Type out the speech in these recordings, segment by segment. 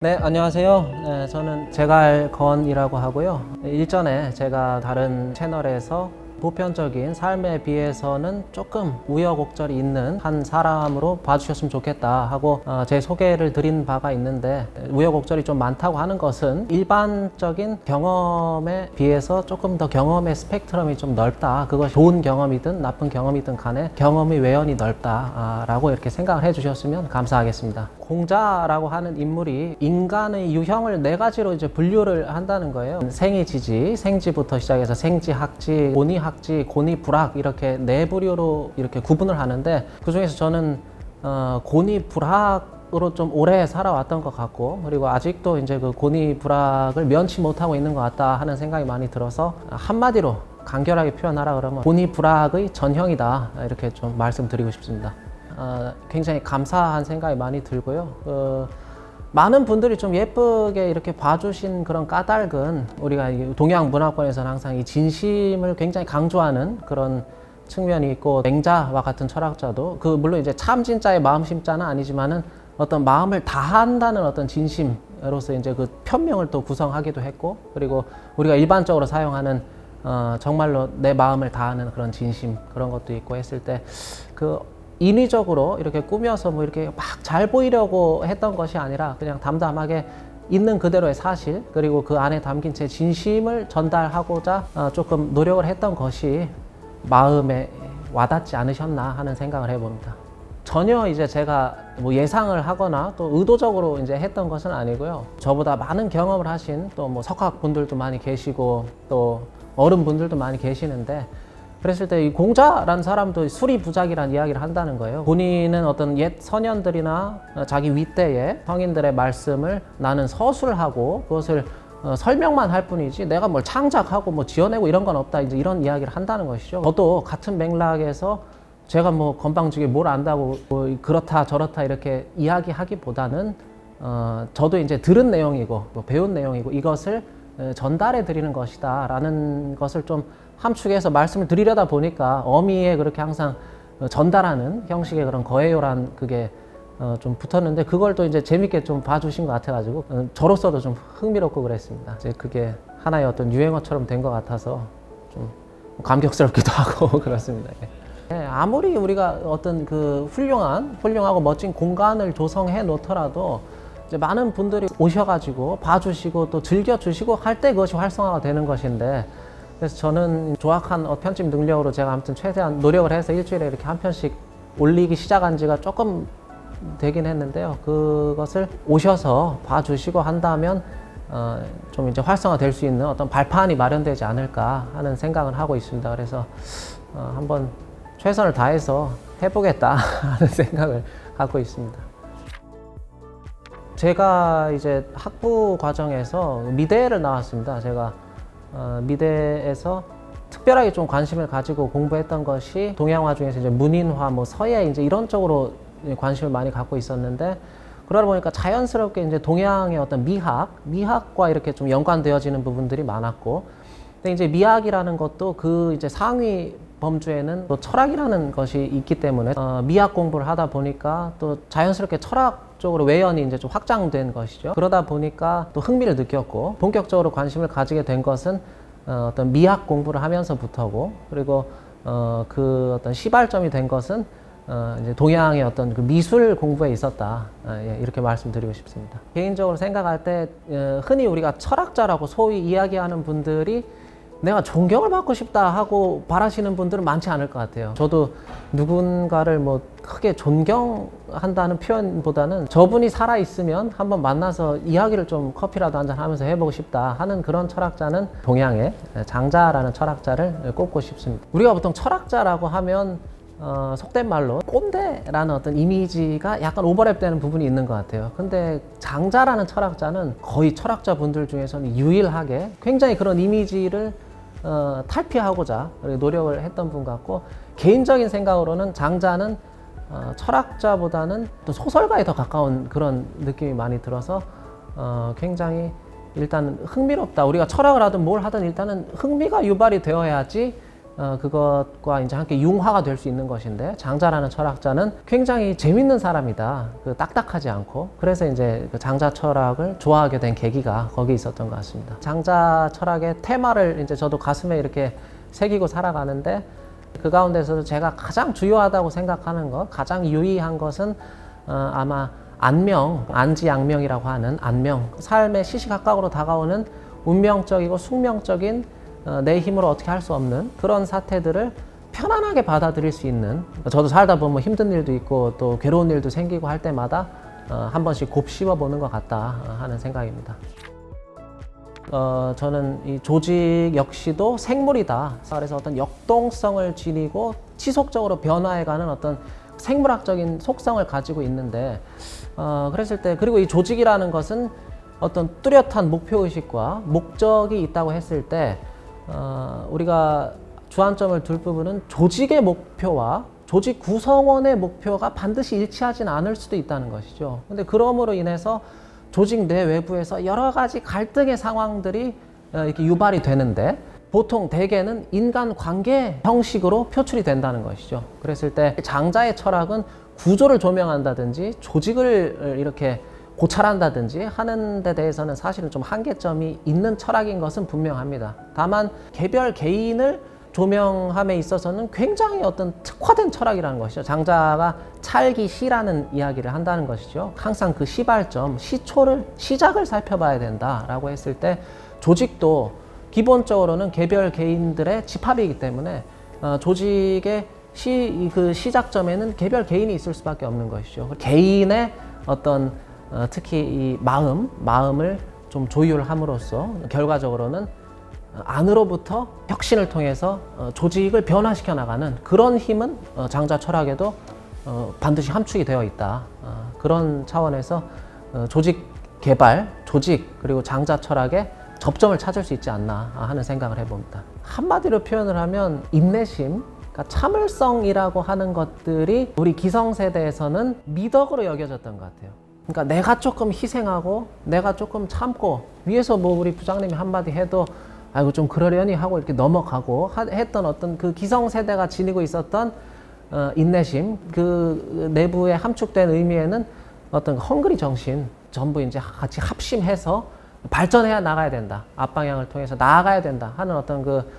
네, 안녕하세요. 네, 저는 제갈건이라고 하고요. 일전에 제가 다른 채널에서 보편적인 삶에 비해서는 조금 우여곡절이 있는 한 사람으로 봐주셨으면 좋겠다 하고 제 소개를 드린 바가 있는데, 우여곡절이 좀 많다고 하는 것은 일반적인 경험에 비해서 조금 더 경험의 스펙트럼이 좀 넓다, 그것이 좋은 경험이든 나쁜 경험이든 간에 경험의 외연이 넓다 라고 이렇게 생각을 해 주셨으면 감사하겠습니다. 공자라고 하는 인물이 인간의 유형을 네 가지로 이제 분류를 한다는 거예요. 생이지지, 생지부터 시작해서 생지학지, 고니학지, 고니불학, 이렇게 네 부류로 이렇게 구분을 하는데, 그 중에서 저는 고니불학으로 좀 오래 살아왔던 것 같고, 그리고 아직도 이제 그 고니불학을 면치 못하고 있는 것 같다 하는 생각이 많이 들어서, 한마디로 간결하게 표현하라 그러면 고니불학의 전형이다, 이렇게 좀 말씀드리고 싶습니다. 굉장히 감사한 생각이 많이 들고요. 많은 분들이 좀 예쁘게 이렇게 봐주신 그런 까닭은, 우리가 동양 문화권에서는 항상 이 진심을 굉장히 강조하는 그런 측면이 있고, 맹자와 같은 철학자도 물론 이제 참 진짜의 마음 심자는 아니지만은 어떤 마음을 다한다는 어떤 진심으로서 이제 그 편명을 또 구성하기도 했고, 그리고 우리가 일반적으로 사용하는 정말로 내 마음을 다하는 그런 진심, 그런 것도 있고 했을 때, 인위적으로 이렇게 꾸며서 뭐 이렇게 막 잘 보이려고 했던 것이 아니라, 그냥 담담하게 있는 그대로의 사실, 그리고 그 안에 담긴 제 진심을 전달하고자 조금 노력을 했던 것이 마음에 와닿지 않으셨나 하는 생각을 해봅니다. 전혀 이제 제가 뭐 예상을 하거나 또 의도적으로 이제 했던 것은 아니고요. 저보다 많은 경험을 하신 또 뭐 석학분들도 많이 계시고 또 어른분들도 많이 계시는데, 그랬을 때 이 공자라는 사람도 수리부작이라는 이야기를 한다는 거예요. 본인은 어떤 옛 선현들이나 자기 윗대의 성인들의 말씀을 나는 서술하고 그것을 설명만 할 뿐이지 내가 뭘 창작하고 뭐 지어내고 이런 건 없다, 이제 이런 이야기를 한다는 것이죠. 저도 같은 맥락에서 제가 뭐 건방지게 뭘 안다고 뭐 그렇다 저렇다 이렇게 이야기하기보다는 저도 이제 들은 내용이고 뭐 배운 내용이고 이것을 전달해 드리는 것이다 라는 것을 좀 함축해서 말씀을 드리려다 보니까 어미에 그렇게 항상 전달하는 형식의 그런 거해요란 그게 좀 붙었는데, 그걸 또 이제 재밌게 좀 봐주신 것 같아가지고 저로서도 좀 흥미롭고 그랬습니다. 이제 그게 하나의 어떤 유행어처럼 된 것 같아서 좀 감격스럽기도 하고 그렇습니다. 아무리 우리가 어떤 훌륭하고 멋진 공간을 조성해 놓더라도 이제 많은 분들이 오셔가지고 봐주시고 또 즐겨주시고 할 때 그것이 활성화가 되는 것인데, 그래서 저는 조악한 편집 능력으로 제가 아무튼 최대한 노력을 해서 일주일에 이렇게 한 편씩 올리기 시작한 지가 조금 되긴 했는데요. 그것을 오셔서 봐주시고 한다면 좀 이제 활성화 될 수 있는 어떤 발판이 마련되지 않을까 하는 생각을 하고 있습니다. 그래서 한번 최선을 다해서 해보겠다 하는 생각을 갖고 있습니다. 제가 이제 학부 과정에서 미대를 나왔습니다. 제가 미대에서 특별하게 좀 관심을 가지고 공부했던 것이 동양화 중에서 이제 문인화, 뭐 서예 이제 이런 쪽으로 관심을 많이 갖고 있었는데, 그러다 보니까 자연스럽게 이제 동양의 어떤 미학과 이렇게 좀 연관되어지는 부분들이 많았고, 근데 이제 미학이라는 것도 그 이제 상위 범주에는 또 철학이라는 것이 있기 때문에 미학 공부를 하다 보니까 또 자연스럽게 철학 쪽으로 외연이 이제 좀 확장된 것이죠. 그러다 보니까 또 흥미를 느꼈고, 본격적으로 관심을 가지게 된 것은 어떤 미학 공부를 하면서부터고, 그리고 그 어떤 시발점이 된 것은 이제 동양의 어떤 그 미술 공부에 있었다, 이렇게 말씀드리고 싶습니다. 개인적으로 생각할 때 흔히 우리가 철학자라고 소위 이야기하는 분들이 내가 존경을 받고 싶다 하고 바라시는 분들은 많지 않을 것 같아요. 저도 누군가를 뭐 크게 존경한다는 표현보다는 저분이 살아있으면 한번 만나서 이야기를 좀 커피라도 한잔 하면서 해보고 싶다 하는 그런 철학자는 동양의 장자라는 철학자를 꼽고 싶습니다. 우리가 보통 철학자라고 하면 속된 말로 꼰대라는 어떤 이미지가 약간 오버랩되는 부분이 있는 것 같아요. 근데 장자라는 철학자는 거의 철학자 분들 중에서는 유일하게 굉장히 그런 이미지를 탈피하고자 노력을 했던 분 같고, 개인적인 생각으로는 장자는 철학자보다는 또 소설가에 더 가까운 그런 느낌이 많이 들어서 굉장히 일단 흥미롭다. 우리가 철학을 하든 뭘 하든 일단은 흥미가 유발이 되어야지 그것과 이제 함께 융화가 될 수 있는 것인데, 장자라는 철학자는 굉장히 재밌는 사람이다. 딱딱하지 않고. 그래서 이제 그 장자 철학을 좋아하게 된 계기가 거기 있었던 것 같습니다. 장자 철학의 테마를 이제 저도 가슴에 이렇게 새기고 살아가는데, 그 가운데서도 제가 가장 주요하다고 생각하는 것, 가장 유의한 것은 아마 안명, 안지양명이라고 하는 안명, 삶의 시시각각으로 다가오는 운명적이고 숙명적인 내 힘으로 어떻게 할 수 없는 그런 사태들을 편안하게 받아들일 수 있는, 저도 살다 보면 힘든 일도 있고 또 괴로운 일도 생기고 할 때마다 한 번씩 곱씹어 보는 것 같다 하는 생각입니다. 저는 이 조직 역시도 생물이다. 그래서 어떤 역동성을 지니고 지속적으로 변화해가는 어떤 생물학적인 속성을 가지고 있는데, 그랬을 때, 그리고 이 조직이라는 것은 어떤 뚜렷한 목표의식과 목적이 있다고 했을 때, 우리가 주안점을 둘 부분은 조직의 목표와 조직 구성원의 목표가 반드시 일치하지는 않을 수도 있다는 것이죠. 근데 그러므로 인해서 조직 내 외부에서 여러 가지 갈등의 상황들이 이렇게 유발이 되는데, 보통 대개는 인간관계 형식으로 표출이 된다는 것이죠. 그랬을 때 장자의 철학은 구조를 조명한다든지 조직을 이렇게 고찰한다든지 하는 데 대해서는 사실은 좀 한계점이 있는 철학인 것은 분명합니다. 다만 개별 개인을 조명함에 있어서는 굉장히 어떤 특화된 철학이라는 것이죠. 장자가 찰기시라는 이야기를 한다는 것이죠. 항상 그 시발점, 시작을 살펴봐야 된다라고 했을 때, 조직도 기본적으로는 개별 개인들의 집합이기 때문에 조직의 그 시작점에는 개별 개인이 있을 수밖에 없는 것이죠. 개인의 어떤 특히 이 마음을 좀 조율함으로써 결과적으로는 안으로부터 혁신을 통해서 조직을 변화시켜 나가는 그런 힘은 장자 철학에도 반드시 함축이 되어 있다. 그런 차원에서 조직 개발, 조직 그리고 장자 철학의 접점을 찾을 수 있지 않나 하는 생각을 해봅니다. 한마디로 표현을 하면 인내심, 그러니까 참을성이라고 하는 것들이 우리 기성세대에서는 미덕으로 여겨졌던 것 같아요. 그러니까 내가 조금 희생하고 내가 조금 참고, 위에서 뭐 우리 부장님이 한마디 해도 아이고 좀 그러려니 하고 이렇게 넘어가고 했던 어떤 그 기성세대가 지니고 있었던 인내심, 그 내부에 함축된 의미에는 어떤 헝그리 정신, 전부 이제 같이 합심해서 발전해야 나가야 된다, 앞방향을 통해서 나아가야 된다 하는 어떤 그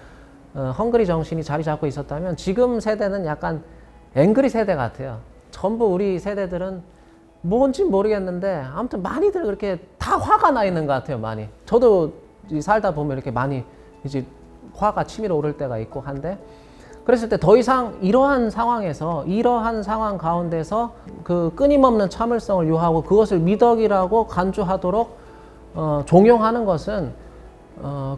헝그리 정신이 자리 잡고 있었다면, 지금 세대는 약간 앵그리 세대 같아요. 전부 우리 세대들은 뭔지 모르겠는데 아무튼 많이들 그렇게 다 화가 나 있는 것 같아요. 많이. 저도 살다 보면 이렇게 많이 이제 화가 치밀어 오를 때가 있고 한데, 그랬을 때 더 이상 이러한 상황 가운데서 그 끊임없는 참을성을 요하고 그것을 미덕이라고 간주하도록 종용하는 것은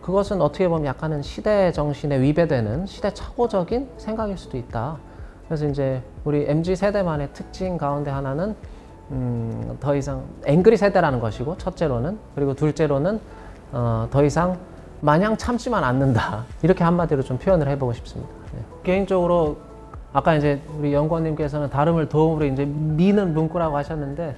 그것은 어떻게 보면 약간은 시대 정신에 위배되는 시대착오적인 생각일 수도 있다. 그래서 이제 우리 MZ 세대만의 특징 가운데 하나는 더 이상 앵그리 세대라는 것이고, 첫째로는, 그리고 둘째로는 더 이상 마냥 참지만 않는다, 이렇게 한마디로 좀 표현을 해보고 싶습니다. 네. 개인적으로 아까 이제 우리 연구원님께서는 다름을 도움으로 이제 미는 문구라고 하셨는데,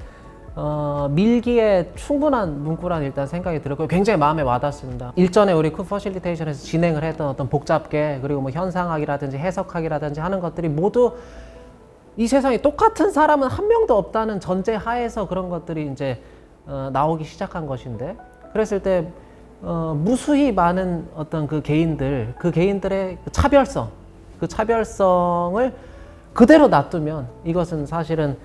밀기에 충분한 문구라는 일단 생각이 들었고 굉장히 마음에 와닿습니다. 일전에 우리 큐퍼실리테이션에서 진행을 했던 어떤 복잡계, 그리고 뭐 현상학이라든지 해석학이라든지 하는 것들이 모두 이 세상에 똑같은 사람은 한 명도 없다는 전제 하에서 그런 것들이 이제 나오기 시작한 것인데, 그랬을 때 무수히 많은 어떤 그 개인들의 그 차별성을 그대로 놔두면 이것은 사실은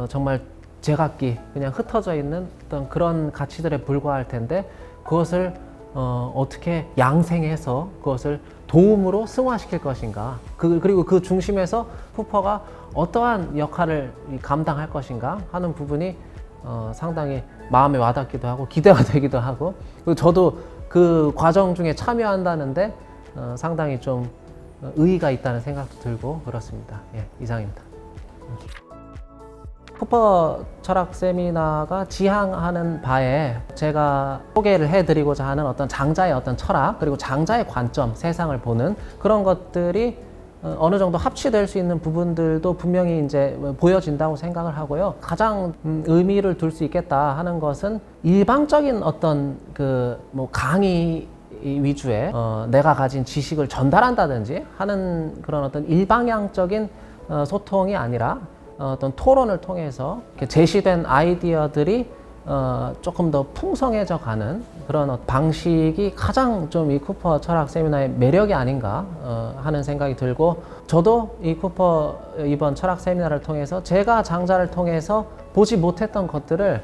정말 제각기 그냥 흩어져 있는 어떤 그런 가치들에 불과할 텐데, 그것을 어떻게 양생해서 그것을 도움으로 승화시킬 것인가, 그리고 그 중심에서 쿠퍼가 어떠한 역할을 감당할 것인가 하는 부분이 상당히 마음에 와닿기도 하고 기대가 되기도 하고, 그리고 저도 그 과정 중에 참여한다는데 상당히 좀 의의가 있다는 생각도 들고 그렇습니다. 예, 이상입니다. 쿠퍼 철학 세미나가 지향하는 바에 제가 소개를 해드리고자 하는 어떤 장자의 어떤 철학, 그리고 장자의 관점, 세상을 보는 그런 것들이 어느 정도 합치될 수 있는 부분들도 분명히 이제 보여진다고 생각을 하고요. 가장 의미를 둘 수 있겠다 하는 것은 일방적인 어떤 그 뭐 강의 이 위주의 내가 가진 지식을 전달한다든지 하는 그런 어떤 일방향적인 소통이 아니라 어떤 토론을 통해서 이렇게 제시된 아이디어들이 조금 더 풍성해져 가는 그런 방식이 가장 좀 이 쿠퍼 철학 세미나의 매력이 아닌가 하는 생각이 들고, 저도 이 쿠퍼 이번 철학 세미나를 통해서 제가 장자를 통해서 보지 못했던 것들을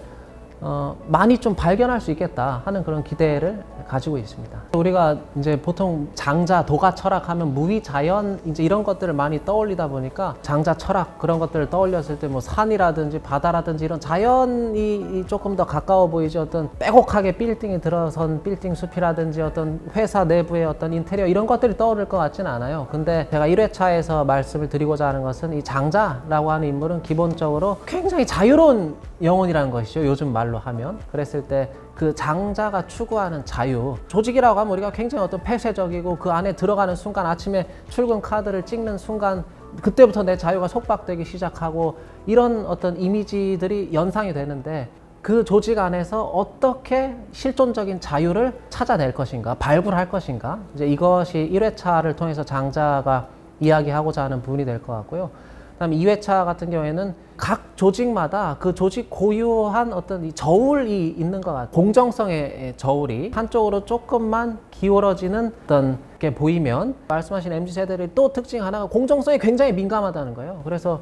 많이 좀 발견할 수 있겠다 하는 그런 기대를 가지고 있습니다. 우리가 이제 보통 장자, 도가 철학하면 무위, 자연 이제 이런 것들을 많이 떠올리다 보니까 장자 철학 그런 것들을 떠올렸을 때 뭐 산이라든지 바다라든지 이런 자연이 조금 더 가까워 보이지, 어떤 빼곡하게 빌딩이 들어선 빌딩 숲이라든지 어떤 회사 내부의 어떤 인테리어 이런 것들이 떠오를 것 같지는 않아요. 근데 제가 1회차에서 말씀을 드리고자 하는 것은 이 장자라고 하는 인물은 기본적으로 굉장히 자유로운 영혼이라는 것이죠. 요즘 말로 하면. 그랬을 때 그 장자가 추구하는 자유, 조직이라고 하면 우리가 굉장히 어떤 폐쇄적이고 그 안에 들어가는 순간, 아침에 출근 카드를 찍는 순간 그때부터 내 자유가 속박되기 시작하고 이런 어떤 이미지들이 연상이 되는데, 그 조직 안에서 어떻게 실존적인 자유를 찾아낼 것인가, 발굴할 것인가, 이제 이것이 1회차를 통해서 장자가 이야기하고자 하는 부분이 될 것 같고요. 그다음 2회차 같은 경우에는 각 조직마다 그 조직 고유한 어떤 이 저울이 있는 것 같아요. 공정성의 저울이 한쪽으로 조금만 기울어지는 어떤 게 보이면, 말씀하신 MZ세대의 또 특징 하나가 공정성에 굉장히 민감하다는 거예요. 그래서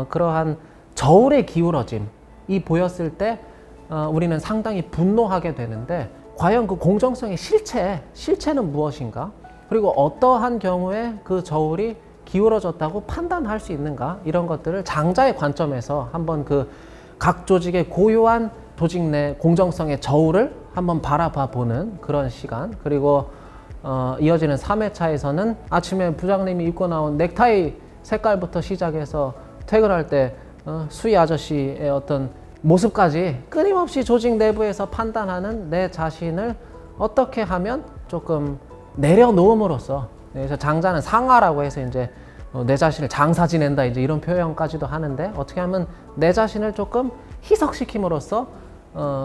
그러한 저울의 기울어짐이 보였을 때 우리는 상당히 분노하게 되는데, 과연 그 공정성의 실체는 무엇인가? 그리고 어떠한 경우에 그 저울이 기울어졌다고 판단할 수 있는가, 이런 것들을 장자의 관점에서 한번 그 각 조직의 고유한 조직 내 공정성의 저울을 한번 바라봐 보는 그런 시간. 그리고 이어지는 3회차에서는 아침에 부장님이 입고 나온 넥타이 색깔부터 시작해서 퇴근할 때 수희 아저씨의 어떤 모습까지 끊임없이 조직 내부에서 판단하는 내 자신을 어떻게 하면 조금 내려놓음으로써, 그래서 장자는 상하라고 해서 이제 내 자신을 장사 지낸다 이제 이런 표현까지도 하는데, 어떻게 하면 내 자신을 조금 희석시킴으로써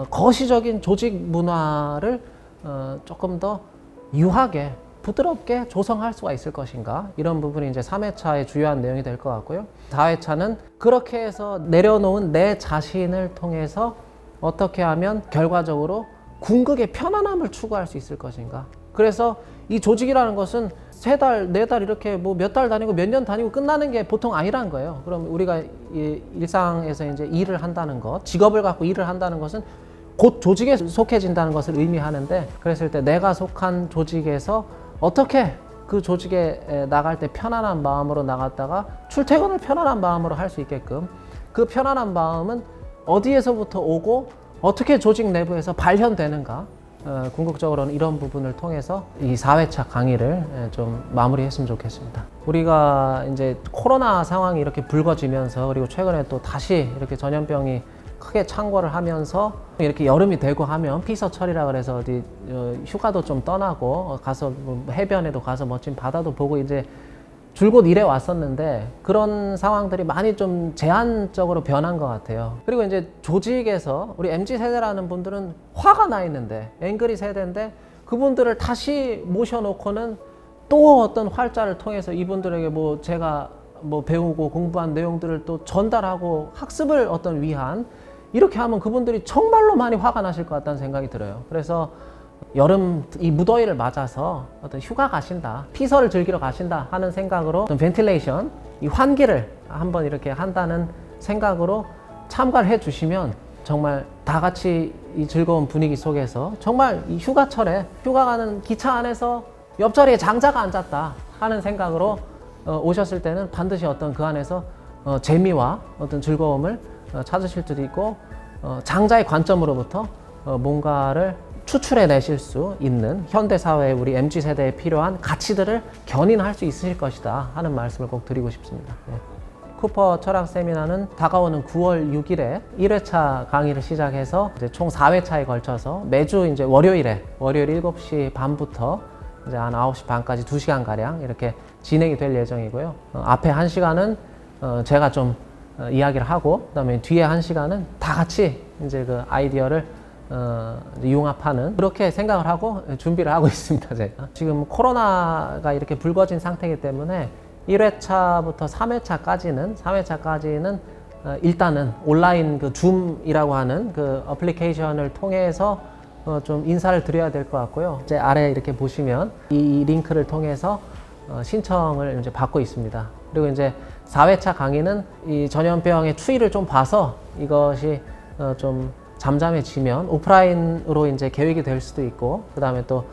거시적인 조직 문화를 조금 더 유하게 부드럽게 조성할 수가 있을 것인가, 이런 부분이 이제 3회차의 주요한 내용이 될 것 같고요. 4회차는 그렇게 해서 내려놓은 내 자신을 통해서 어떻게 하면 결과적으로 궁극의 편안함을 추구할 수 있을 것인가. 그래서 이 조직이라는 것은 3달, 4달 이렇게 뭐 몇 달 다니고 몇 년 다니고 끝나는 게 보통 아니란 거예요. 그럼 우리가 일상에서 이제 일을 한다는 것, 직업을 갖고 일을 한다는 것은 곧 조직에 속해진다는 것을 의미하는데, 그랬을 때 내가 속한 조직에서 어떻게 그 조직에 나갈 때 편안한 마음으로 나갔다가 출퇴근을 편안한 마음으로 할 수 있게끔, 그 편안한 마음은 어디에서부터 오고 어떻게 조직 내부에서 발현되는가, 궁극적으로는 이런 부분을 통해서 이 4회차 강의를 좀 마무리했으면 좋겠습니다. 우리가 이제 코로나 상황이 이렇게 불거지면서, 그리고 최근에 또 다시 이렇게 전염병이 크게 창궐을 하면서 이렇게 여름이 되고 하면 피서철이라 그래서 어디 휴가도 좀 떠나고 가서 뭐 해변에도 가서 멋진 바다도 보고 이제 줄곧 일해 왔었는데, 그런 상황들이 많이 좀 제한적으로 변한 것 같아요. 그리고 이제 조직에서 우리 MZ세대라는 분들은 화가 나 있는데, 앵그리 세대인데, 그분들을 다시 모셔놓고는 또 어떤 활자를 통해서 이분들에게 뭐 제가 뭐 배우고 공부한 내용들을 또 전달하고 학습을 어떤 위한, 이렇게 하면 그분들이 정말로 많이 화가 나실 것 같다는 생각이 들어요. 그래서 여름 이 무더위를 맞아서 어떤 휴가 가신다, 피서를 즐기러 가신다 하는 생각으로 어떤 벤틸레이션, 이 환기를 한번 이렇게 한다는 생각으로 참가를 해 주시면 정말 다 같이 이 즐거운 분위기 속에서 정말 이 휴가철에 휴가 가는 기차 안에서 옆자리에 장자가 앉았다 하는 생각으로 오셨을 때는 반드시 어떤 그 안에서 재미와 어떤 즐거움을 찾으실 수도 있고, 장자의 관점으로부터 뭔가를 추출해 내실 수 있는 현대사회의 우리 MZ세대에 필요한 가치들을 견인할 수 있으실 것이다 하는 말씀을 꼭 드리고 싶습니다. 네. 쿠퍼 철학 세미나는 다가오는 9월 6일에 1회차 강의를 시작해서 이제 총 4회차에 걸쳐서 매주 이제 월요일 7시 반부터 이제 한 9시 반까지 2시간 가량 이렇게 진행이 될 예정이고요. 앞에 1시간은 제가 좀 이야기를 하고, 그다음에 뒤에 1시간은 다 같이 이제 그 아이디어를 융합하는 그렇게 생각을 하고 준비를 하고 있습니다. 제가 지금 코로나가 이렇게 불거진 상태이기 때문에 1회차부터 3회차까지는 일단은 온라인 그 줌이라고 하는 그 어플리케이션을 통해서 좀 인사를 드려야 될 것 같고요. 이제 아래 이렇게 보시면 이 링크를 통해서 신청을 이제 받고 있습니다. 그리고 이제 4회차 강의는 이 전염병의 추이를 좀 봐서 이것이 좀 잠잠해지면 오프라인으로 이제 계획이 될 수도 있고, 그 다음에 또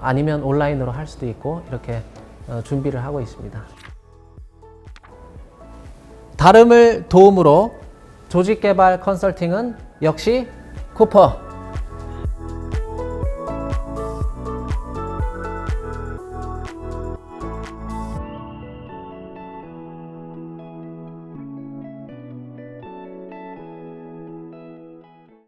아니면 온라인으로 할 수도 있고, 이렇게 준비를 하고 있습니다. 다름을 도움으로 조직개발 컨설팅은 역시 쿠퍼.